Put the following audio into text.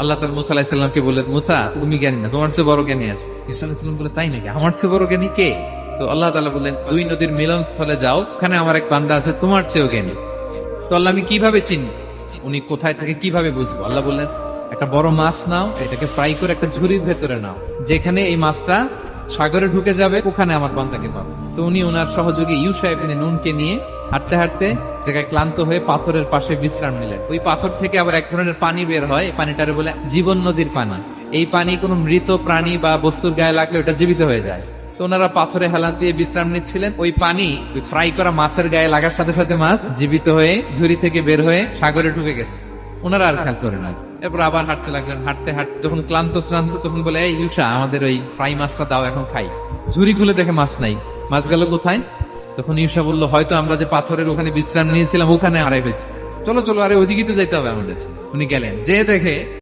আল্লাহ তাআলা মুসা আলাইহিস সালামকে বললেন, মুসা তুমি জ্ঞানী না, তোমার চেয়ে বড় জ্ঞানী আছে। ঈসা আলাইহিস সালাম বলে, তাই নাকি, আমার চেয়ে বড় জ্ঞানী কে? তো আল্লাহ তাআলা বললেন, দুই নদীর মিলনস্থলে যাও, ওখানে আমার এক বান্দা আছে তোমার চেয়েও জ্ঞানী। তো আল্লাহ, আমি কিভাবে চিনি উনি কোথায় থাকে, কিভাবে বুঝবো? আল্লাহ বললেন, একটা বড় মাছ নাও, এটাকে ফ্রাই করে একটা ঝুড়ির ভেতরে নাও, যেখানে এই মাছটা সাগরে ঢুকে যাবে ওখানে আমার বান্দাকে পাবে। তো উনি ওনার সহযোগী ইউশা ইবনে নুনকে নিয়ে হাঁটতে হাঁটতে জায়গায় ক্লান্ত হয়ে পাথরের পাশে বিশ্রাম নিলেন। ওই পাথর থেকে আবার এক ধরনের পানি বের হয়, এই পানিটারে বলে জীবন নদীর পানি। এই পানি কোনো মৃত প্রাণী বা বস্তুর গায়ে লাগলে ওটা জীবিত হয়ে যায়। তো ওনারা পাথরে হেলান দিয়ে বিশ্রাম নিচ্ছিলেন, ওই পানি ওই ফ্রাই করা মাছের গায়ে লাগার সাথে সাথে মাছ জীবিত হয়ে ঝুড়ি থেকে বের হয়ে সাগরে ঢুকে গেছে। ওনারা আর খেয়াল করে না। এরপর আবার হাঁটতে লাগলেন, হাঁটতে হাঁটতে যখন ক্লান্ত শ্রান্ত তখন বলে, এই ইউশা, আমাদের ওই ফ্রাই মাছটা দাও, এখন খাই। ঝুড়ি খুলে দেখে মাছ নাই, মাছ গেল কোথায়? তখন ইউশা বলল, হয়তো আমরা যে পাথরের ওখানে বিশ্রাম নিয়েছিলাম ওখানে হারাই ফেলছি, চলো চলো, আরে ওইদিকে তো যাইতে হবে আমাদের। উনি গেলেন, যে দেখে